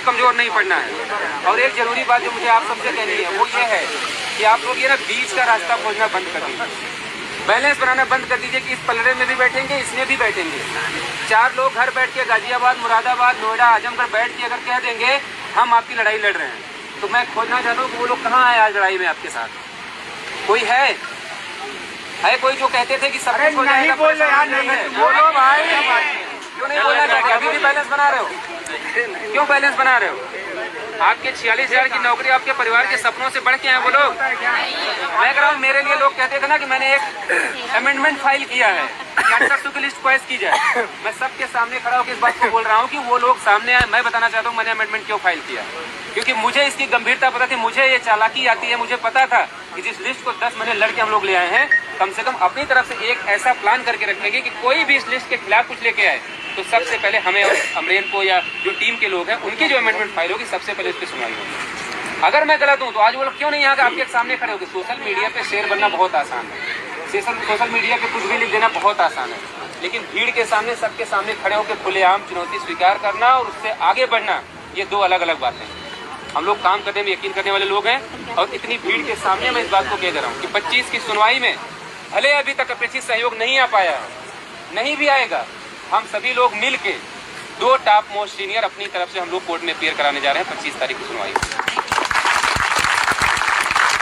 कमजोर नहीं पड़ना है। और एक जरूरी बात जो मुझे आप सबसे कहनी है वो ये है कि आप लोग ये ना बीच का रास्ता खोजना बंद कर दीजिए, बैलेंस बनाना बंद कर दीजिए कि इस पलड़े में भी बैठेंगे, इसमें भी बैठेंगे। 4 लोग घर बैठ के गाजियाबाद, मुरादाबाद, नोएडा, आजमगढ़ बैठ के अगर कह देंगे हम आपकी लड़ाई लड़ रहे हैं, तो मैं खोजना चाहता हूँ कि वो लोग कहाँ आए आज लड़ाई में आपके साथ? कोई है कोई जो कहते थे कि सब कुछ हो जाएगा? बोलो भाई, क्यों नहीं बोलना चाहते? अभी भी बैलेंस बना रहे हो? क्यों बैलेंस बना रहे हो? आपके 46,000 की नौकरी आपके परिवार के सपनों से बढ़ के हैं वो लोग। मैं कह रहा हूँ, मेरे लिए लोग कहते थे ना कि मैंने एक अमेंडमेंट फाइल किया है कि 68 की लिस्ट क्वेश्चन की जाए। मैं सबके सामने खड़ा होकर इस बात को बोल रहा हूँ कि वो लोग सामने आए। मैं बताना चाहता हूँ मैंने अमेंडमेंट क्यों फाइल किया, क्योंकि मुझे इसकी गंभीरता पता थी, मुझे ये चालाकी आती है। मुझे पता था कि जिस लिस्ट को 10 महीने लड़के हम लोग ले आए हैं, कम से कम अपनी तरफ से एक ऐसा प्लान करके रखेंगे कि कोई भी इस लिस्ट के खिलाफ कुछ लेके आए तो सबसे पहले हमें और अमरेन को या जो टीम के लोग हैं उनकी जो अमेंडमेंट फाइल होगी सबसे पहले उस पर सुनवाई होगी। अगर मैं गलत हूँ तो आज वो लोग क्यों नहीं आकर आपके सामने खड़े होंगे? सोशल मीडिया पे शेयर बनना बहुत आसान है, सोशल मीडिया पे कुछ भी लिख देना बहुत आसान है, लेकिन भीड़ के सामने सबके सामने खड़े होकर खुलेआम चुनौती स्वीकार करना और उससे आगे बढ़ना, ये दो अलग अलग बातें हैं। हम लोग काम करने में यकीन करने वाले लोग हैं और इतनी भीड़ के सामने मैं इस बात को कह दे रहा हूँ कि 25 की सुनवाई में भले अभी तक अपेक्षित सहयोग नहीं आ पाया है, नहीं भी आएगा, हम सभी लोग मिल के 2 टॉप मोस्ट सीनियर अपनी तरफ से हम लोग कोर्ट में अपियर कराने जा रहे हैं 25 तारीख की सुनवाई।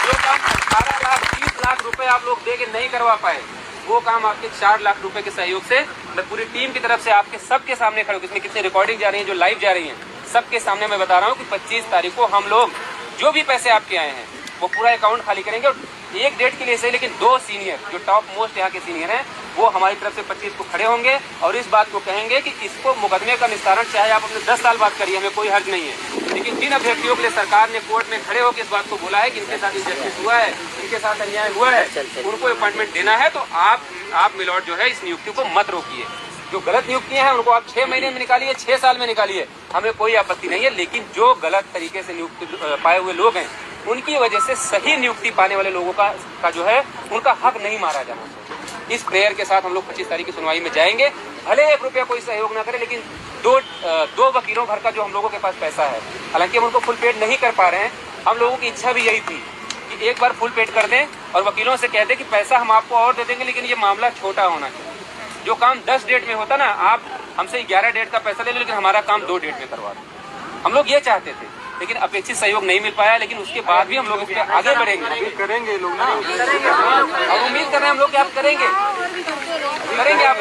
जो काम 18 लाख 30 लाख रुपए आप लोग दे के नहीं करवा पाए, वो काम आपके 4 लाख रुपए के सहयोग से मैं पूरी टीम की तरफ से आपके सबके सामने खड़े होकर, इसमें कितनी रिकॉर्डिंग जा रही है, जो लाइव जा रही है, सबके सामने मैं बता रहा हूँ कि 25 तारीख को हम लोग जो भी पैसे आपके आए हैं वो पूरा अकाउंट खाली करेंगे। और एक डेट के लिए सही, लेकिन 2 सीनियर जो टॉप मोस्ट यहाँ के सीनियर हैं वो हमारी तरफ से 25 को खड़े होंगे और इस बात को कहेंगे कि इसको मुकदमे का निस्तारण चाहे आप अपने 10 साल बाद करिए, हमें कोई हर्ज नहीं है, लेकिन जिन अभ्यर्थियों के लिए सरकार ने कोर्ट में खड़े होकर इस बात को बोला है कि इनके साथ इनजस्टिस हुआ है, इनके साथ अन्याय हुआ है, उनको अपॉइंटमेंट देना है, तो आप मिलॉर्ड जो है इस नियुक्ति को मत रोकिए। जो गलत नियुक्तियां हैं उनको आप 6 महीने में निकालिए, 6 साल में निकालिए, हमें कोई आपत्ति नहीं है, लेकिन जो गलत तरीके से नियुक्ति पाए हुए लोग हैं उनकी वजह से सही नियुक्ति पाने वाले लोगों का जो है उनका हक नहीं मारा जाना चाहिए। इस प्रेयर के साथ हम लोग 25 तारीख की सुनवाई में जाएंगे। भले 1 रुपया कोई सहयोग ना करे, लेकिन दो वकीलों भर का जो हम लोगों के पास पैसा है, हालांकि हम उनको फुल पेड नहीं कर पा रहे हैं, हम लोगों की इच्छा भी यही थी कि एक बार फुल पेड कर दें और वकीलों से कह दें कि पैसा हम आपको और दे देंगे, लेकिन ये मामला छोटा होना चाहिए। जो काम 10 डेट में होता ना, आप हमसे 11 डेट का पैसा ले लो, लेकिन हमारा काम 2 डेट में करवा दो। हम लोग ये चाहते थे, लेकिन अपेक्षित सहयोग नहीं मिल पाया, लेकिन उसके बाद भी हम लोग इस पर आगे बढ़ेंगे, करेंगे लोग ना, और उम्मीद कर रहे हैं हम लोग कि आप करेंगे आप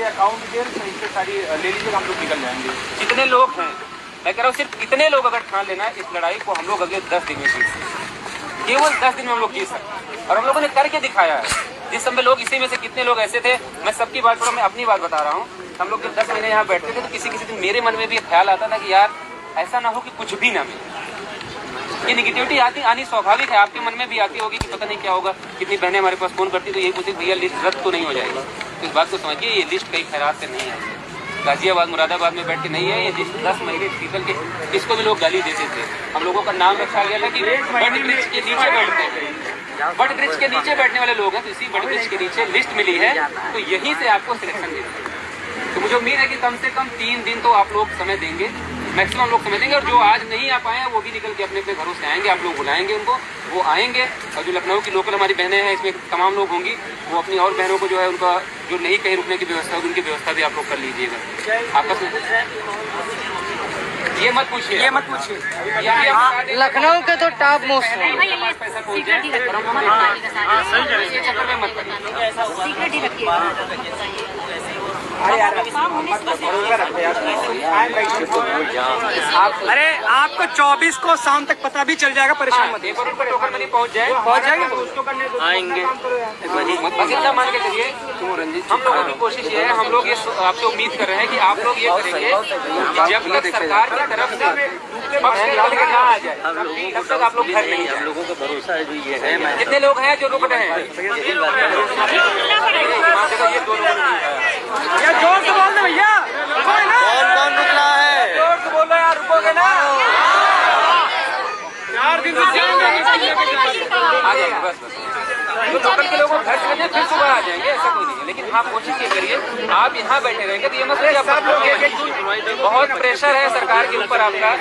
अकाउंट से सारी ले लीजिए, हम लोग निकल जाएंगे। जितने लोग हैं, मैं कह रहा हूँ सिर्फ इतने लोग अगर ठान लेना इस लड़ाई को, हम लोग अगले 10 दिन में जीत सकते, केवल 10 दिन में हम लोग जीत सकते, और हम लोगों ने करके दिखाया है। जिस समय लोग, इसी में से कितने लोग ऐसे थे, मैं सबकी बात छोड़ो, मैं अपनी बात बता रहा हूँ, हम लोग जब 10 महीने यहाँ बैठते थे तो किसी दिन मेरे मन में भी ख्याल आता था कि यार ऐसा ना हो कि कुछ भी ना मिले। ये निगेटिविटी आनी स्वाभाविक है, आपके मन में भी आती होगी कि पता नहीं क्या होगा। कितनी बहनें हमारे पास फोन करती तो यही पूछती भैया लिस्ट रद्द तो नहीं हो जाएगी। तो इस बात को समझिए, ये लिस्ट कई खैरात से नहीं है, गाजियाबाद मुरादाबाद में बैठ के नहीं है, ये लिस्ट 10 महीने शीतल के, इसको भी लोग गाली देते थे। हम लोगों का नाम रखा गया था कि बट ब्रिज के नीचे बैठते हैं, बट ब्रिज के नीचे बैठने वाले लोग हैं, तो इसी बट ब्रिज के नीचे लिस्ट मिली है, तो यहीं से आपको सिलेक्शन देते हैं। तो मुझे उम्मीद है कि कम से कम 3 दिन तो आप लोग समय देंगे, मैक्सिमम लोग समय देंगे, और जो आज नहीं आ पाए हैं वो भी निकल के अपने अपने घरों से आएंगे, आप लोग बुलाएंगे उनको, वो आएंगे। और जो लखनऊ की लोकल हमारी बहनें हैं, इसमें तमाम लोग होंगी, वो अपनी और बहनों को जो है उनका जो नहीं कहीं रुकने की व्यवस्था होगी, उनकी व्यवस्था भी आप लोग कर लीजिएगा। आपस में ये मत पूछिए, लखनऊ के तो टॉप मोस्ट है, पैसा पहुँचे मत करिए। अरे आपको 24 को शाम तक पता भी चल जाएगा, परेशान मत। टोकन मनी पहुंच जाएगी तो उसको करने दो, आएंगे। बस इतना मान के चलिए, हम लोगों की कोशिश ये है, हम लोग ये आपसे उम्मीद कर रहे हैं कि आप लोग ये करेंगे कि जब तक सरकार की तरफ से पक्ष निकाल के ना आ जाए तब तक आप लोग घर नहीं जाए। लोगों का भरोसा है जो ये है। कितने लोग हैं जो रुक रहे हैं? ये 2 लोग जोर से बोल दो भैया, कौन रुक रहा है? जोर से बोलो यार, रुकोगे ना? 4 दिन से आ जाएगा, बस बगल के लोगों को घर चले जाए फिर सुबह आ जाएंगे, ऐसा कोई नहीं है। लेकिन आप कोशिश ये करिए, आप यहाँ बैठे रहेंगे तो ये मतलब सब लोग बहुत प्रेशर है सरकार के ऊपर आपका,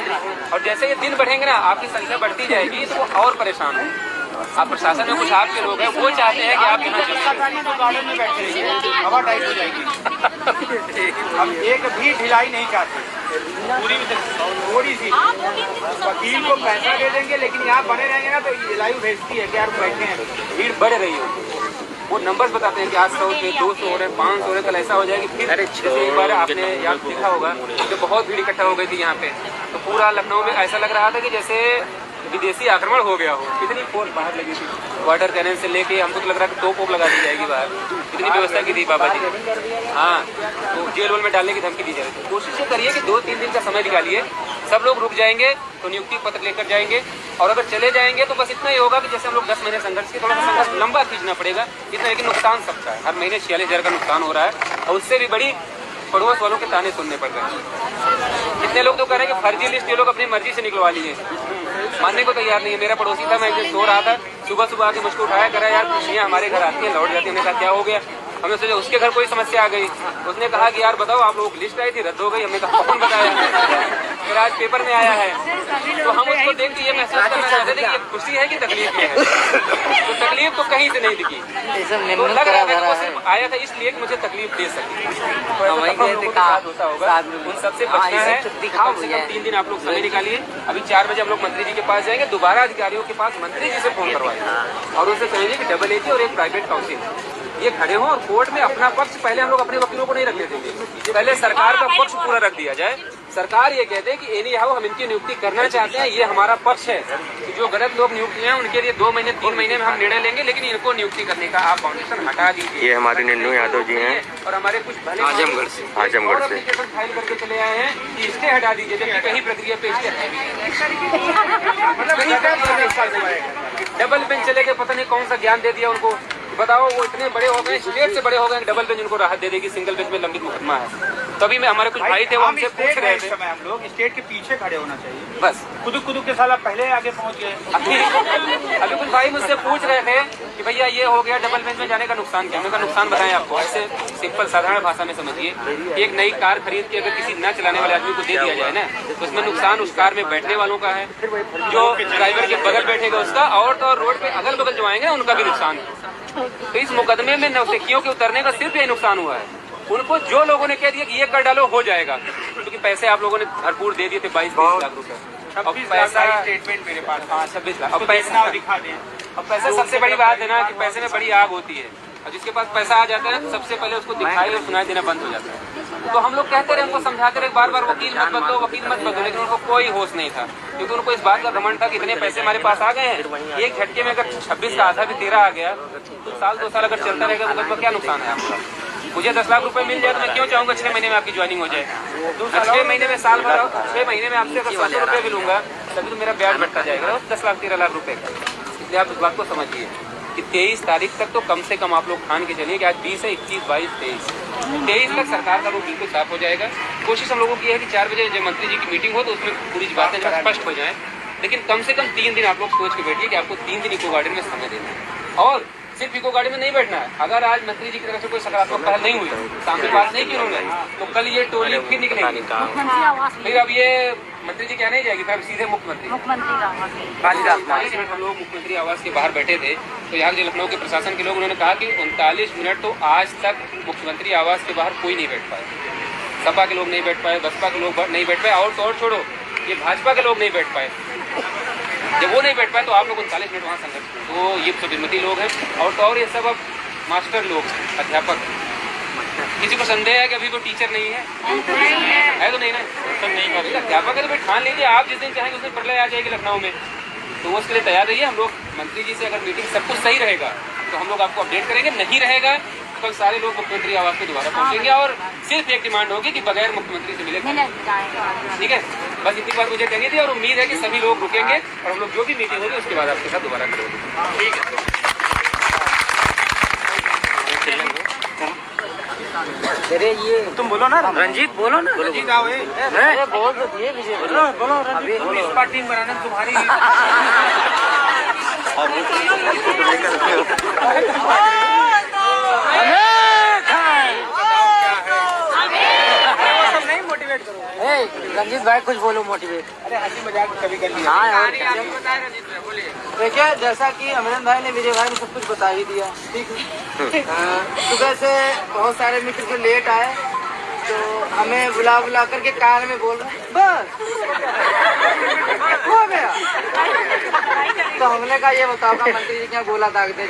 और जैसे ये दिन बढ़ेंगे ना आपकी संख्या बढ़ती जाएगी तो वो और परेशान है। आप प्रशासन में कुछ आपके लोग हैं वो चाहते हैं कि आप यहाँ गार्डन में बैठे रहिए, हवा टाइट हो जाएगी। हम एक भी ढिलाई नहीं चाहते, पूरी थोड़ी सी वकील को पैसा दे देंगे, लेकिन यहाँ बने रहेंगे ना तो लाइव भेजती है कि यार बैठे हैं। भीड़ बढ़ रही है, वो नंबर्स बताते हैं कि आज 100 थे, 200 हो रहे हैं, 500 हो रहे, कल ऐसा हो जाएगी। फिर जैसे एक बार आपने याद देखा होगा कि बहुत भीड़ इकट्ठा हो गई थी यहाँ पे, तो पूरा लखनऊ में ऐसा लग रहा था कि जैसे विदेशी आक्रमण हो गया हो। कितनी फोर्स बाहर लगी थी, वाटर कैनन से लेके हमको तो लग रहा है कि तोप वोप लगा दी जाएगी बाहर, कितनी व्यवस्था की थी बाबा जी ने। हाँ, तो जेल वेल में डालने की धमकी दी जा रही थी। कोशिश ये करिए कि 2-3 दिन का समय निकालिए, सब लोग रुक जाएंगे तो नियुक्ति पत्र लेकर जाएंगे, और अगर चले जाएंगे तो बस इतना ही होगा कि जैसे हम लोग 10 महीने संघर्ष किए, थोड़ा सा संघर्ष लंबा खींचना पड़ेगा इतना, लेकिन नुकसान सबका है। हर महीने 46,000 का नुकसान हो रहा है, और उससे भी बड़ी पड़ोस वालों के ताने सुनने पड़ रहे हैं। कितने लोग तो कह रहे हैं कि फर्जी लिस्ट ये लोग अपनी मर्जी से निकलवा लीजिए, मानने को तैयार नहीं है। मेरा पड़ोसी था, मैं एक दिन सो रहा था, सुबह आके मुझको उठाया, करा यार खुशियाँ हमारे घर आती हैं लौट जाती है। हमने कहा क्या हो गया, हमने सोचा उसके घर कोई समस्या आ गई। उसने कहा कि यार बताओ आप लोगों की लिस्ट आई थी, रद्द हो गई। हमने कहा कौन बताया, फिर आज पेपर में आया है। तो हम उसको देख के ये महसूस करना चाहते थे कि ये खुशी है कि तकलीफ है। तो तकलीफ तो कहीं से नहीं दिखी, तो लग रहा था कि वो सिर्फ आया था इसलिए कि मुझे तकलीफ दे सके। होता होगा, उन सबसे बचना है। कम से कम 3 दिन आप लोग समय निकालिए। अभी 4 बजे हम लोग मंत्री जी के पास जाएंगे, दोबारा अधिकारियों के पास मंत्री जी से फोन करवाएंगे और उनसे कहेंगे कि डबल एजी और एक प्राइवेट काउंसिल ये खड़े हों और कोर्ट में अपना पक्ष, पहले हम लोग अपने वकीलों को नहीं रखने देंगे, पहले सरकार का पक्ष पूरा रख दिया जाए। सरकार ये कहते हैं कि एनी हाउ हम इनकी नियुक्ति करना चाहते हैं, ये हमारा पक्ष है कि जो गलत लोग नियुक्त हैं उनके लिए 2 महीने 3 महीने में हम निर्णय लेंगे, लेकिन इनको नियुक्ति करने का आप फाउंडेशन हटा दीजिए। ये हमारे निन्नू यादव जी हैं और हमारे कुछ भले आजमगढ़ से एप्लीकेशन फाइल करके चले आए हैं कि स्टे हटा दीजिए, जबकि कहीं प्रक्रिया पे स्टे डबल बेंच चले गए, पता नहीं कौन सा ज्ञान दे दिया उनको। बताओ, वो इतने बड़े हो गए, स्टेट से बड़े हो गए, डबल बेंच उनको राहत दे देगी, सिंगल बेंच में लंबित मुकदमा है। तभी में हमारे कुछ भाई थे वो हमसे पूछ रहे थे, हम लोग स्टेट के पीछे खड़े होना चाहिए, बस कुदुक के साला पहले आगे पहुंच गए। अभी कुछ भाई मुझसे पूछ रहे थे कि भैया ये हो गया डबल बेंच में जाने का नुकसान क्या। उनका नुकसान बताएं आपको, ऐसे सिंपल साधारण भाषा में समझिए। एक नई कार खरीद के अगर किसी न चलाने वाले आदमी को दे दिया जाए ना, तो उसमें नुकसान उस कार में बैठने वालों का है, जो ड्राइवर के बगल बैठेगा उसका, और तो और रोड पे अगल बगल जो आएंगे उनका भी नुकसान है। तो इस मुकदमे में नौसिखियों के उतरने का सिर्फ यही नुकसान हुआ है। उनको जो लोगों ने कह दिया कि ये कर डालो हो जाएगा, क्योंकि पैसे आप लोगों ने भरपूर दे दिए थे, 22-23 लाख रुपए। 26 लाख का स्टेटमेंट मेरे पास। हाँ, 26 लाख। अब पैसा दिखा दें। अब पैसा सबसे बड़ी बात है ना कि पैसे में बड़ी आग होती है, और जिसके पास पैसा आ जाता है सबसे पहले उसको दिखाई और सुनाई देना बंद हो जाता है। तो हम लोग कहते रहे, उनको समझाते रहे बार बार, वकील मत बदलो, वकील मत बदलो, लेकिन उनको कोई होश नहीं था, क्योंकि उनको इस बात का घमंड था कि इतने पैसे हमारे पास आ गए हैं, एक झटके में अगर 26 का आधा भी 13 आ गया तो 1-2 साल अगर चलता रहेगा मुकदमा, क्या नुकसान है आपका। मुझे 10 लाख रुपए मिल जाए तो मैं क्यों चाहूंगा 6 महीने में आपकी ज्वाइनिंग हो जाए। 6 महीने में साल भर, 6 महीने में आपसे अगर 100 रुपये भी लूंगा तभी तो मेरा ब्याज बढ़ता जाएगा 10 लाख 13 लाख रुपए का। इसलिए आप इस बात को समझिए कि 23 तारीख तक तो कम से कम आप लोग ठान के चलिए कि आज 20 है, 21, 22, 23 तक सरकार का रूप बिल्कुल साफ हो जाएगा। कोशिश हम लोगों की है कि 4 बजे जब मंत्री जी की मीटिंग हो तो उसमें पूरी बातें स्पष्ट हो जाएं, लेकिन कम से कम 3 दिन आप लोग सोच के बैठिए कि आपको 3 दिन इको गार्डन में समय देना है। और सिर्फ इको गार्डन में नहीं बैठना है, अगर आज मंत्री जी की तरफ से कोई सकारात्मक पहल नहीं हुई, सामने बात नहीं की उन्होंने, तो कल ये टोली फिर निकलेगी। फिर अब ये मंत्री जी क्या नहीं जाएगी, फिर सीधे मुख्यमंत्री हम लोग मुख्यमंत्री आवास के बाहर बैठे थे, तो यहाँ के लखनऊ के प्रशासन के लोग उन्होंने कहा कि 39 मिनट तो आज तक मुख्यमंत्री आवास के बाहर कोई नहीं बैठ पाए। सपा के लोग नहीं बैठ पाए, बसपा के लोग नहीं बैठ पाए, और तो और छोड़ो ये भाजपा के लोग नहीं बैठ पाए। जब वो नहीं बैठ पाए तो आप लोग 39 मिनट वहाँ संघर्ष, तो ये सब विमति लोग हैं, और तो और ये सब अब मास्टर लोग, अध्यापक। किसी को संदेह है कि अभी कोई टीचर नहीं है? है तो नहीं ना, सब नहीं कर रही। अध्यापक है तो भाई ठान लीजिए, आप जिस दिन चाहेंगे उस दिन प्रलय आ जाएगी लखनऊ में, तो वो उसके लिए तैयार रहिए। हम लोग मंत्री जी से अगर मीटिंग सब कुछ सही रहेगा तो हम लोग आपको अपडेट करेंगे, नहीं रहेगा तो कल सारे लोग मुख्यमंत्री आवास पे दोबारा पहुंचेंगे, और सिर्फ एक डिमांड होगी कि बगैर मुख्यमंत्री से मिले। ठीक है, बस इतनी बात मुझे कहनी थी, और उम्मीद है कि सभी लोग रुकेंगे और हम लोग जो भी मीटिंग होगी उसके बाद आपके साथ दोबारा करेंगे। ठीक है, अरे ये तुम बोलो ना, रंजीत बोलो ना, रंजीत आओ, अरे बोल तो दिए, बोलो रंजीत, पार्टी बनाना तुम्हारी रंजीत भाई कुछ बोलो मोटिवेट। अरे हंसी मजाक कभी कर लिया। हाँ यार, कहानी आपको बताए रंजीत भाई, बोलिए। देखिए जैसा कि अमरन भाई ने विजय भाई ने सब कुछ बता ही दिया, ठीक है। सुबह से बहुत सारे मित्र जो लेट आए तो हमें बुला बुला करके कान में बोल रहे बस हो गया। तो हमने कहा ये बताओ मंत्री जी क्या गोला दाग दे।